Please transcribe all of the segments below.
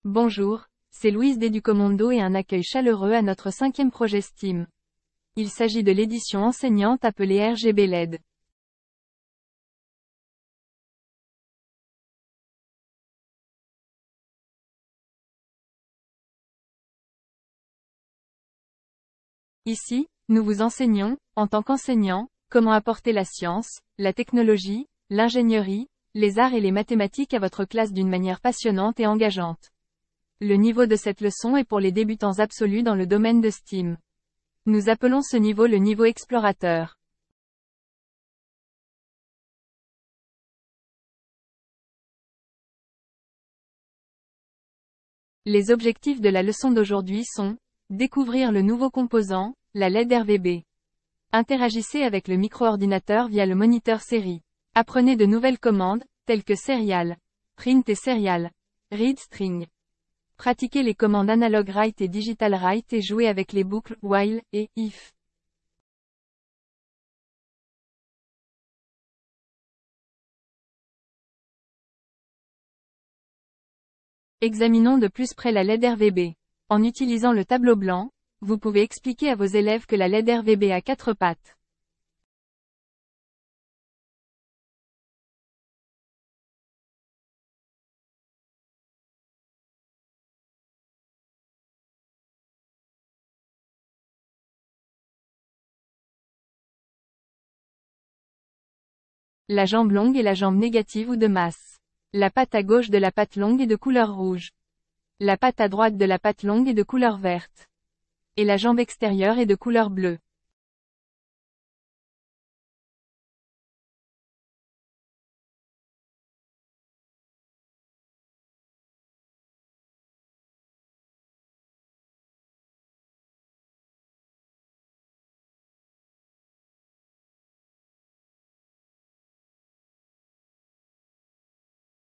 Bonjour, c'est Louise d'Educomondo et un accueil chaleureux à notre 5e projet STEAM. Il s'agit de l'édition enseignante appelée RGB LED. Ici, nous vous enseignons, en tant qu'enseignants, comment apporter la science, la technologie, l'ingénierie, les arts et les mathématiques à votre classe d'une manière passionnante et engageante. Le niveau de cette leçon est pour les débutants absolus dans le domaine de STEAM. Nous appelons ce niveau le niveau explorateur. Les objectifs de la leçon d'aujourd'hui sont: découvrir le nouveau composant, la LED RVB. Interagissez avec le micro-ordinateur via le moniteur série. Apprenez de nouvelles commandes, telles que serial, print et serial, read string. Pratiquez les commandes analog write et digital write et jouez avec les boucles while et if. Examinons de plus près la LED RVB. En utilisant le tableau blanc, vous pouvez expliquer à vos élèves que la LED RVB a 4 pattes. La jambe longue et la jambe négative ou de masse. La patte à gauche de la patte longue est de couleur rouge. La patte à droite de la patte longue est de couleur verte. Et la jambe extérieure est de couleur bleue.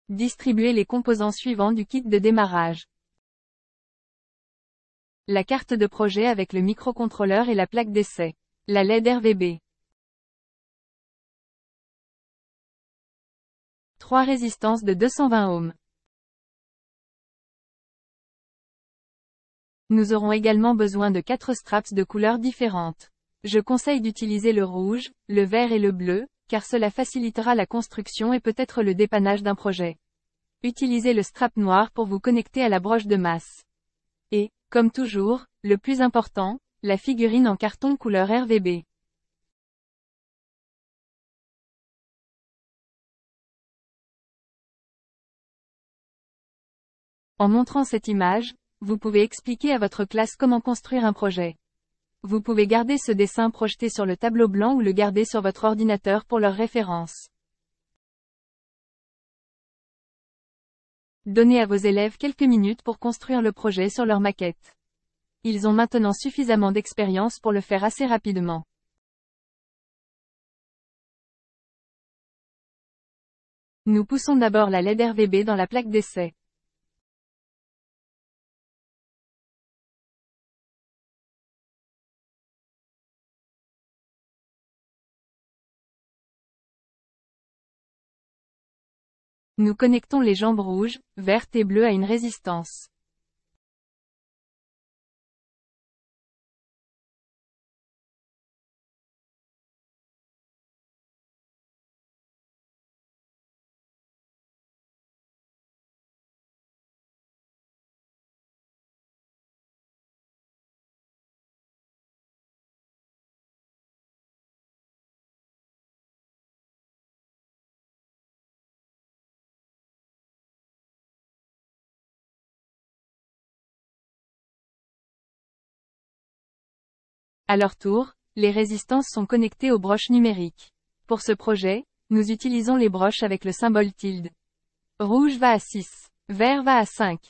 Distribuez les composants suivants du kit de démarrage. La carte de projet avec le microcontrôleur et la plaque d'essai. La LED RVB. 3 résistances de 220 ohms. Nous aurons également besoin de 4 straps de couleurs différentes. Je conseille d'utiliser le rouge, le vert et le bleu, car cela facilitera la construction et peut-être le dépannage d'un projet. Utilisez le strap noir pour vous connecter à la broche de masse. Et, comme toujours, le plus important, la figurine en carton couleur RVB. En montrant cette image, vous pouvez expliquer à votre classe comment construire un projet. Vous pouvez garder ce dessin projeté sur le tableau blanc ou le garder sur votre ordinateur pour leur référence. Donnez à vos élèves quelques minutes pour construire le projet sur leur maquette. Ils ont maintenant suffisamment d'expérience pour le faire assez rapidement. Nous poussons d'abord la LED RVB dans la plaque d'essai. Nous connectons les jambes rouges, vertes et bleues à une résistance. À leur tour, les résistances sont connectées aux broches numériques. Pour ce projet, nous utilisons les broches avec le symbole tilde. Rouge va à 6, vert va à 5.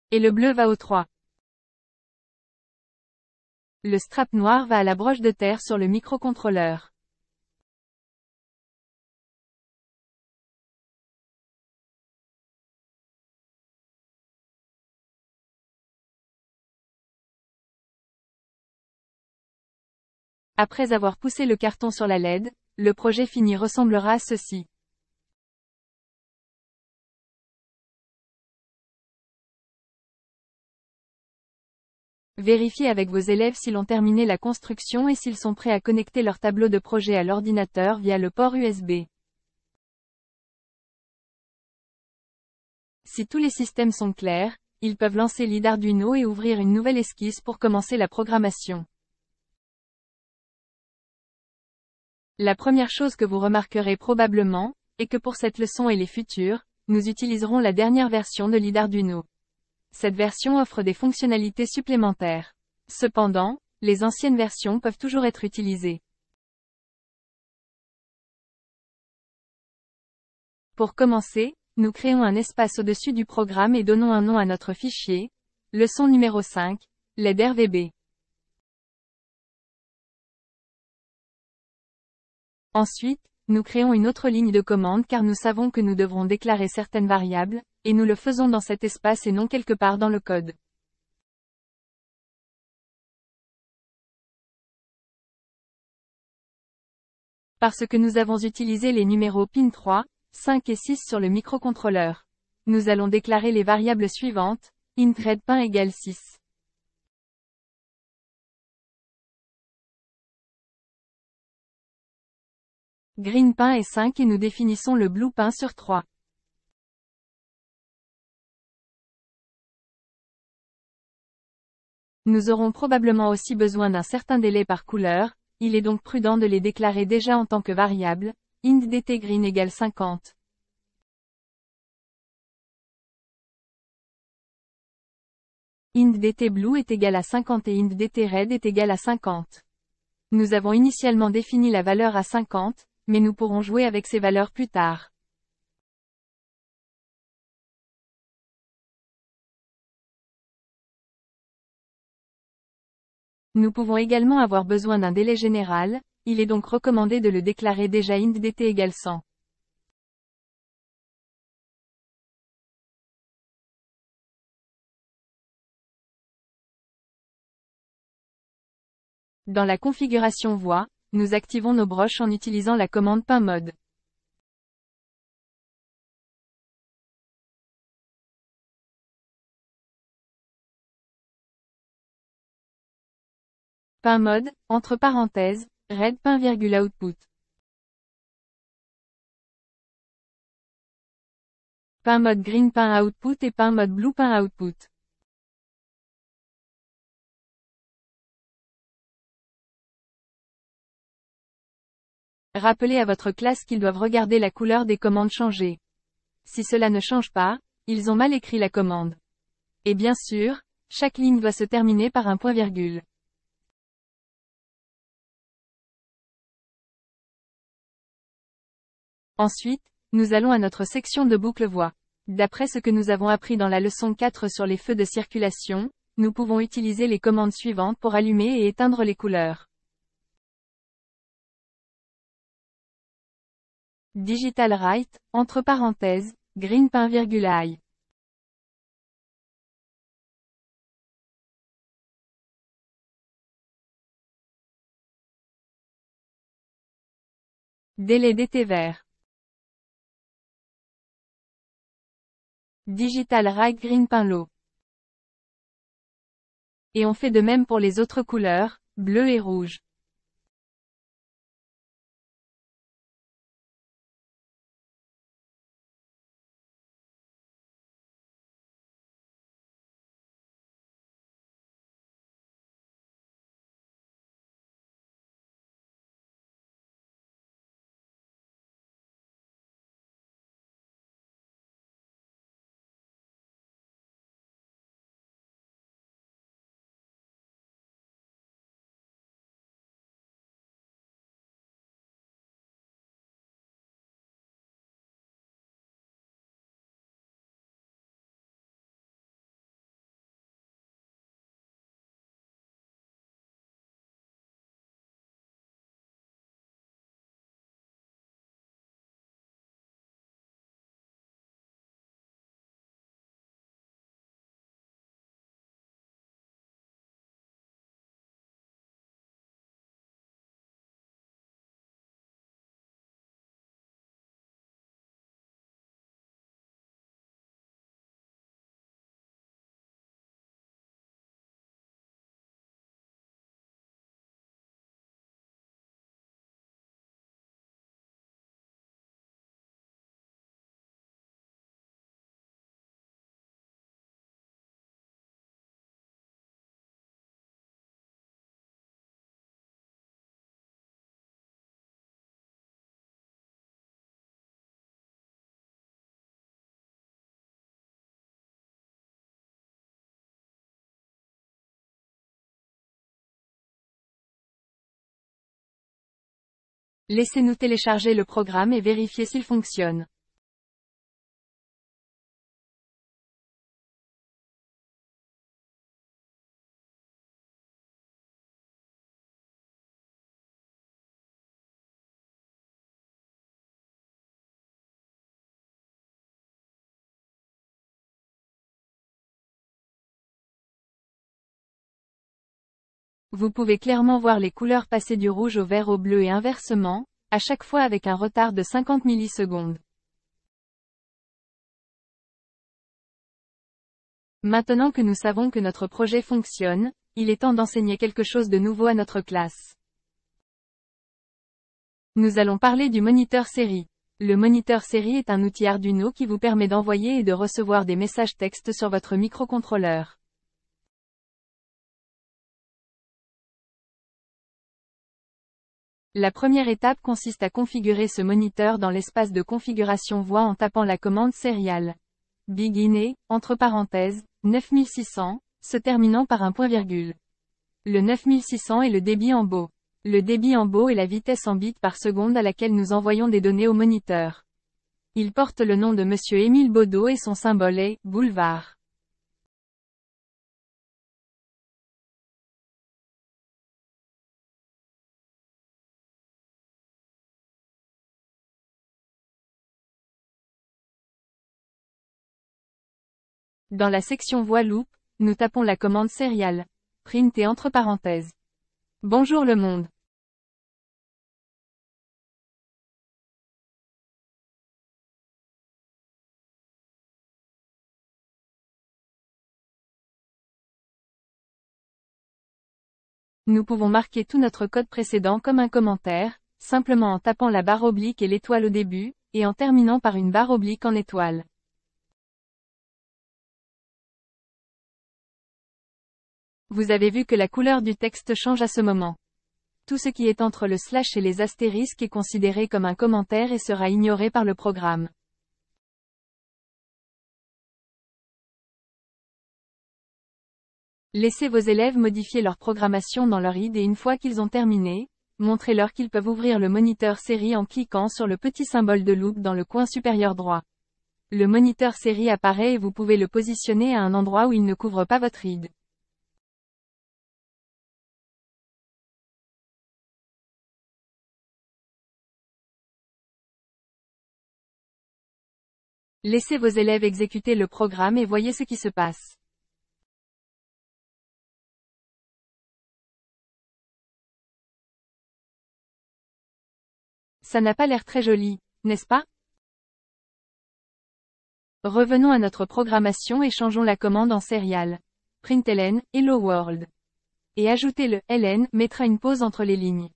Et le bleu va au 3. Le strap noir va à la broche de terre sur le microcontrôleur. Après avoir poussé le carton sur la LED, le projet fini ressemblera à ceci. Vérifiez avec vos élèves s'ils ont terminé la construction et s'ils sont prêts à connecter leur tableau de projet à l'ordinateur via le port USB. Si tous les systèmes sont clairs, ils peuvent lancer l'Arduino et ouvrir une nouvelle esquisse pour commencer la programmation. La première chose que vous remarquerez probablement, est que pour cette leçon et les futures, nous utiliserons la dernière version de l'Arduino. Cette version offre des fonctionnalités supplémentaires. Cependant, les anciennes versions peuvent toujours être utilisées. Pour commencer, nous créons un espace au-dessus du programme et donnons un nom à notre fichier, leçon numéro 5, LED-RVB. Ensuite, nous créons une autre ligne de commande car nous savons que nous devrons déclarer certaines variables, et nous le faisons dans cet espace et non quelque part dans le code. Parce que nous avons utilisé les numéros pin 3, 5 et 6 sur le microcontrôleur. Nous allons déclarer les variables suivantes, int redPin égale 6. GreenPin est 5 et nous définissons le BluePin sur 3. Nous aurons probablement aussi besoin d'un certain délai par couleur, il est donc prudent de les déclarer déjà en tant que variable, int dtGreen égale 50. int dtBlue est égal à 50 et int dtRed est égal à 50. Nous avons initialement défini la valeur à 50, mais nous pourrons jouer avec ces valeurs plus tard. Nous pouvons également avoir besoin d'un délai général, il est donc recommandé de le déclarer déjà int dt égale 100. Dans la configuration voix, nous activons nos broches en utilisant la commande pinMode. PinMode, entre parenthèses, redPin,output. PinMode GreenPin output et PinMode BluePin output. Rappelez à votre classe qu'ils doivent regarder la couleur des commandes changer. Si cela ne change pas, ils ont mal écrit la commande. Et bien sûr, chaque ligne doit se terminer par un point-virgule. Ensuite, nous allons à notre section de boucle voix. D'après ce que nous avons appris dans la leçon 4 sur les feux de circulation, nous pouvons utiliser les commandes suivantes pour allumer et éteindre les couleurs. Digital Write, entre parenthèses, GreenPin,i. Délai dt vert. Digital Write GreenPin low. Et on fait de même pour les autres couleurs, bleu et rouge. Laissez-nous télécharger le programme et vérifier s'il fonctionne. Vous pouvez clairement voir les couleurs passer du rouge au vert au bleu et inversement, à chaque fois avec un retard de 50 millisecondes. Maintenant que nous savons que notre projet fonctionne, il est temps d'enseigner quelque chose de nouveau à notre classe. Nous allons parler du moniteur série. Le moniteur série est un outil Arduino qui vous permet d'envoyer et de recevoir des messages texte sur votre microcontrôleur. La première étape consiste à configurer ce moniteur dans l'espace de configuration voix en tapant la commande serial. Begin, entre parenthèses, 9600, se terminant par un point virgule. Le 9600 est le débit en baux. Le débit en baux est la vitesse en bits par seconde à laquelle nous envoyons des données au moniteur. Il porte le nom de Monsieur Émile Baudot et son symbole est « boulevard ». Dans la section voix loop, nous tapons la commande serial. Print et entre parenthèses. Bonjour le monde. Nous pouvons marquer tout notre code précédent comme un commentaire, simplement en tapant la barre oblique et l'étoile au début, et en terminant par une barre oblique en étoile. Vous avez vu que la couleur du texte change à ce moment. Tout ce qui est entre le slash et les astérisques est considéré comme un commentaire et sera ignoré par le programme. Laissez vos élèves modifier leur programmation dans leur IDE et une fois qu'ils ont terminé, montrez-leur qu'ils peuvent ouvrir le moniteur série en cliquant sur le petit symbole de loupe dans le coin supérieur droit. Le moniteur série apparaît et vous pouvez le positionner à un endroit où il ne couvre pas votre IDE. Laissez vos élèves exécuter le programme et voyez ce qui se passe. Ça n'a pas l'air très joli, n'est-ce pas? Revenons à notre programmation et changeons la commande en serial. Println, Hello World. Et ajoutez le ln mettra une pause entre les lignes.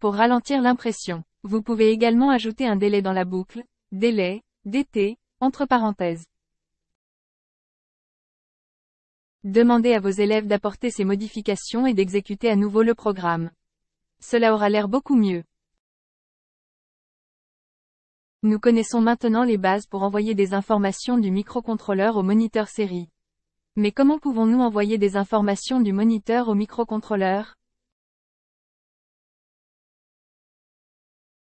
Pour ralentir l'impression, vous pouvez également ajouter un délai dans la boucle, délai, dt, entre parenthèses. Demandez à vos élèves d'apporter ces modifications et d'exécuter à nouveau le programme. Cela aura l'air beaucoup mieux. Nous connaissons maintenant les bases pour envoyer des informations du microcontrôleur au moniteur série. Mais comment pouvons-nous envoyer des informations du moniteur au microcontrôleur?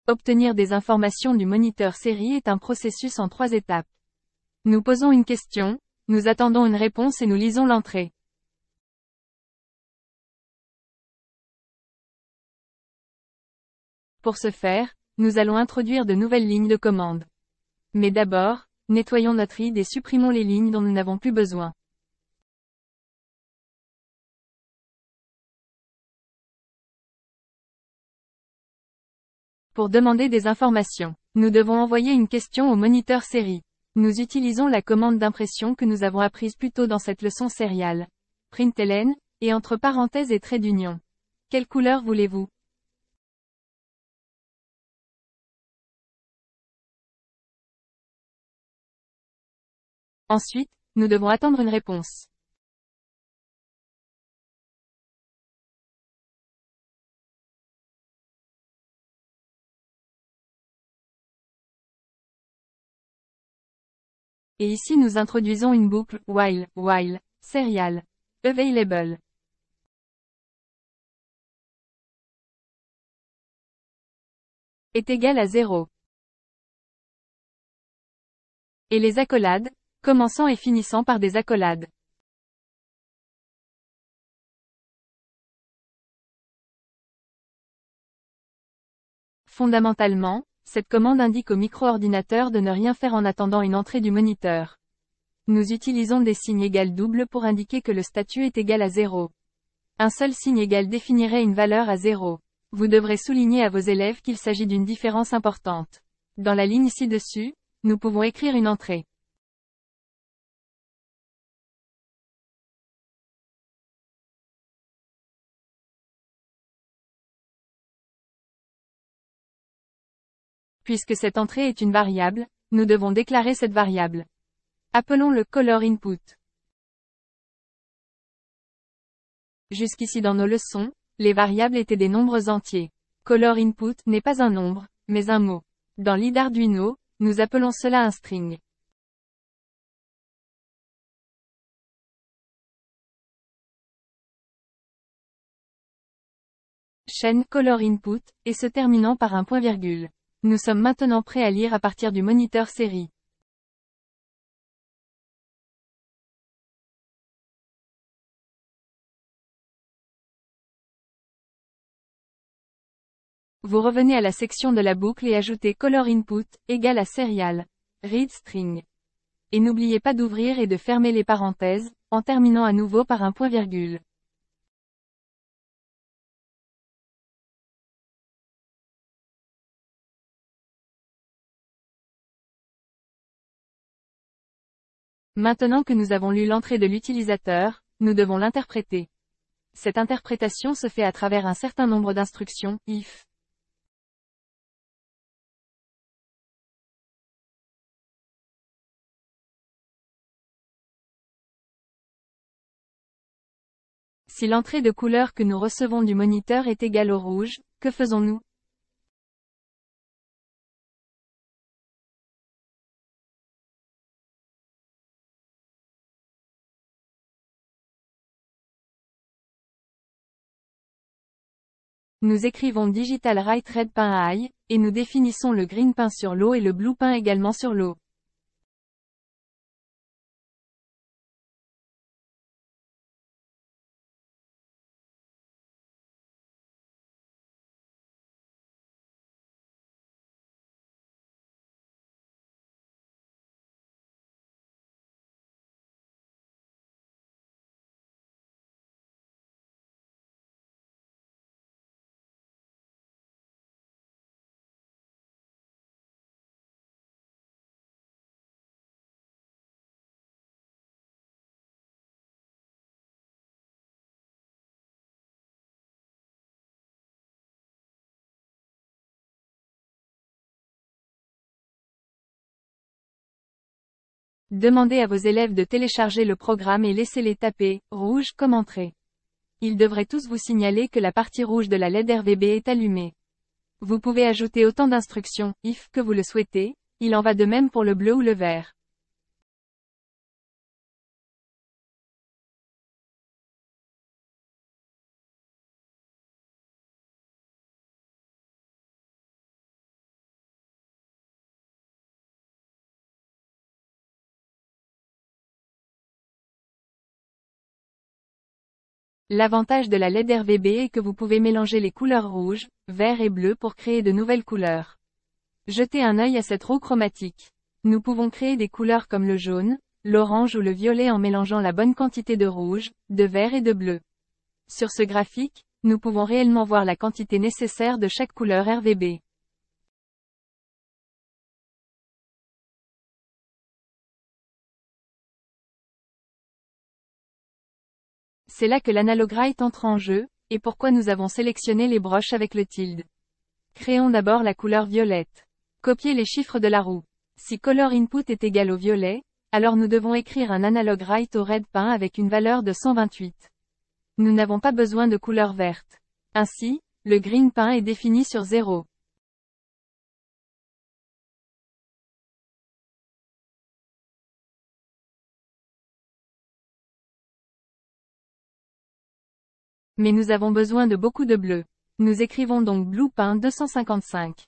Obtenir des informations du moniteur série est un processus en 3 étapes. Nous posons une question, nous attendons une réponse et nous lisons l'entrée. Pour ce faire, nous allons introduire de nouvelles lignes de commande. Mais d'abord, nettoyons notre IDE et supprimons les lignes dont nous n'avons plus besoin. Pour demander des informations, nous devons envoyer une question au moniteur série. Nous utilisons la commande d'impression que nous avons apprise plus tôt dans cette leçon serial. Println, et entre parenthèses et trait d'union. Quelle couleur voulez-vous? Ensuite, nous devons attendre une réponse. Et ici nous introduisons une boucle, while, serial, available, est égal à 0. Et les accolades, commençant et finissant par des accolades. Fondamentalement, cette commande indique au micro-ordinateur de ne rien faire en attendant une entrée du moniteur. Nous utilisons des signes égal double pour indiquer que le statut est égal à 0. Un seul signe égal définirait une valeur à 0. Vous devrez souligner à vos élèves qu'il s'agit d'une différence importante. Dans la ligne ci-dessus, nous pouvons écrire une entrée. Puisque cette entrée est une variable, nous devons déclarer cette variable. Appelons-le color input. Jusqu'ici dans nos leçons, les variables étaient des nombres entiers. Color input n'est pas un nombre, mais un mot. Dans l'IDE Arduino, nous appelons cela un string. Chaîne color input, et se terminant par un point virgule. Nous sommes maintenant prêts à lire à partir du moniteur série. Vous revenez à la section de la boucle et ajoutez color input, égale à serial, read string. Et n'oubliez pas d'ouvrir et de fermer les parenthèses, en terminant à nouveau par un point virgule. Maintenant que nous avons lu l'entrée de l'utilisateur, nous devons l'interpréter. Cette interprétation se fait à travers un certain nombre d'instructions, if. Si l'entrée de couleur que nous recevons du moniteur est égale au rouge, que faisons-nous? Nous écrivons digital write red .i, et nous définissons le green peint sur l'eau et le blue peint également sur l'eau. Demandez à vos élèves de télécharger le programme et laissez-les taper « rouge » comme entrée. Ils devraient tous vous signaler que la partie rouge de la LED RVB est allumée. Vous pouvez ajouter autant d'instructions « if » que vous le souhaitez, il en va de même pour le bleu ou le vert. L'avantage de la LED RVB est que vous pouvez mélanger les couleurs rouge, vert et bleu pour créer de nouvelles couleurs. Jetez un œil à cette roue chromatique. Nous pouvons créer des couleurs comme le jaune, l'orange ou le violet en mélangeant la bonne quantité de rouge, de vert et de bleu. Sur ce graphique, nous pouvons réellement voir la quantité nécessaire de chaque couleur RVB. C'est là que l'analogwrite entre en jeu, et pourquoi nous avons sélectionné les broches avec le tilde. Créons d'abord la couleur violette. Copiez les chiffres de la roue. Si color input est égal au violet, alors nous devons écrire un analogue-write au red peint avec une valeur de 128. Nous n'avons pas besoin de couleur verte. Ainsi, le green peint est défini sur 0. Mais nous avons besoin de beaucoup de bleu. Nous écrivons donc Blue Paint 255.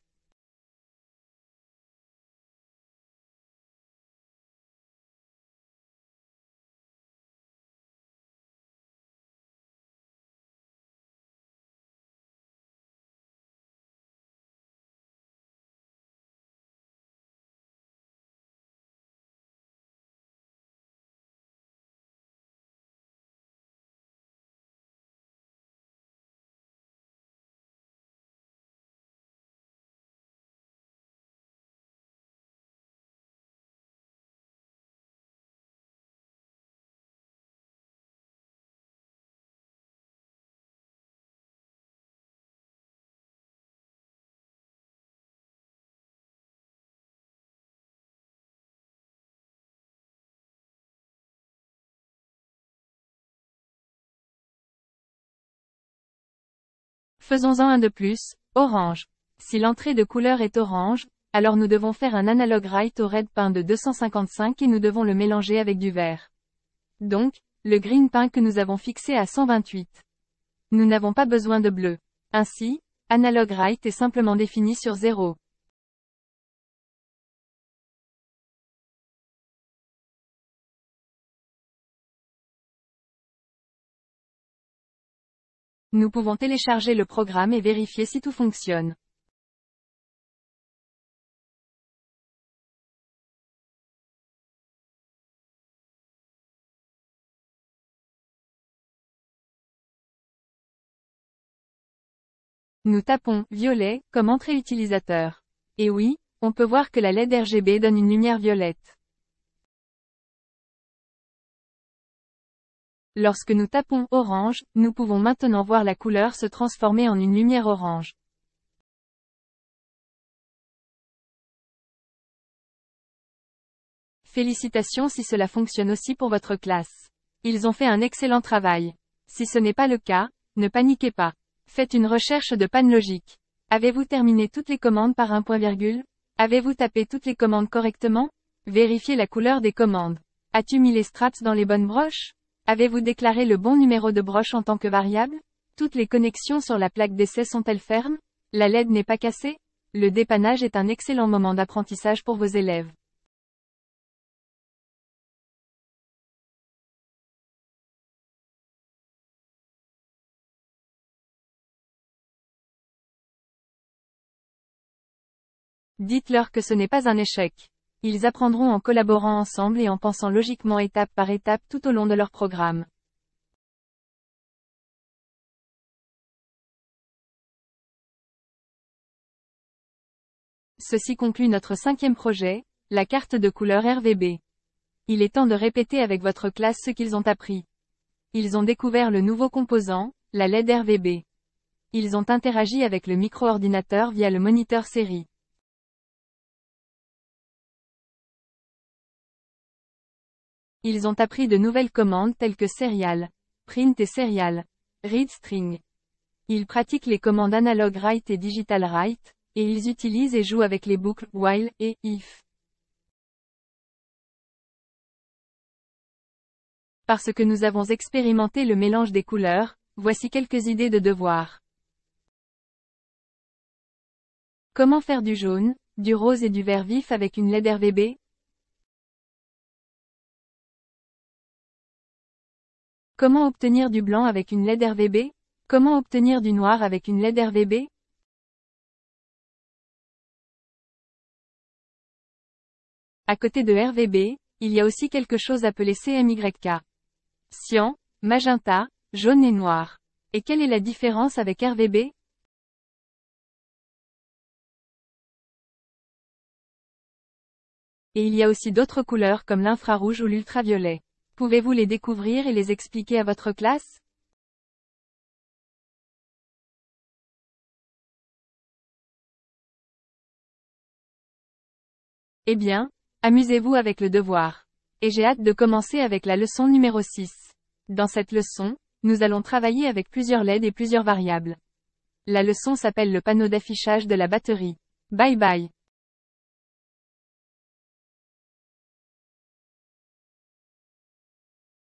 Faisons-en un de plus, orange. Si l'entrée de couleur est orange, alors nous devons faire un analog write au red paint de 255 et nous devons le mélanger avec du vert. Donc, le green paint que nous avons fixé à 128. Nous n'avons pas besoin de bleu. Ainsi, analog write est simplement défini sur 0. Nous pouvons télécharger le programme et vérifier si tout fonctionne. Nous tapons « violet » comme entrée utilisateur. Et oui, on peut voir que la LED RGB donne une lumière violette. Lorsque nous tapons « orange », nous pouvons maintenant voir la couleur se transformer en une lumière orange. Félicitations si cela fonctionne aussi pour votre classe. Ils ont fait un excellent travail. Si ce n'est pas le cas, ne paniquez pas. Faites une recherche de panne logique. Avez-vous terminé toutes les commandes par un point-virgule? Avez-vous tapé toutes les commandes correctement? Vérifiez la couleur des commandes. As-tu mis les strats dans les bonnes broches? Avez-vous déclaré le bon numéro de broche en tant que variable? Toutes les connexions sur la plaque d'essai sont-elles fermes? La LED n'est pas cassée? Le dépannage est un excellent moment d'apprentissage pour vos élèves. Dites-leur que ce n'est pas un échec. Ils apprendront en collaborant ensemble et en pensant logiquement étape par étape tout au long de leur programme. Ceci conclut notre 5e projet, la carte de couleur RVB. Il est temps de répéter avec votre classe ce qu'ils ont appris. Ils ont découvert le nouveau composant, la LED RVB. Ils ont interagi avec le micro-ordinateur via le moniteur série. Ils ont appris de nouvelles commandes telles que serial, print et serial, read string. Ils pratiquent les commandes analog write et digital write, et ils utilisent et jouent avec les boucles while et if. Parce que nous avons expérimenté le mélange des couleurs, voici quelques idées de devoirs. Comment faire du jaune, du rose et du vert vif avec une LED RVB? Comment obtenir du blanc avec une LED RVB? Comment obtenir du noir avec une LED RVB? À côté de RVB, il y a aussi quelque chose appelé CMYK. Cyan, magenta, jaune et noir. Et quelle est la différence avec RVB? Et il y a aussi d'autres couleurs comme l'infrarouge ou l'ultraviolet. Pouvez-vous les découvrir et les expliquer à votre classe? Eh bien, amusez-vous avec le devoir. Et j'ai hâte de commencer avec la leçon numéro 6. Dans cette leçon, nous allons travailler avec plusieurs LED et plusieurs variables. La leçon s'appelle le panneau d'affichage de la batterie. Bye bye.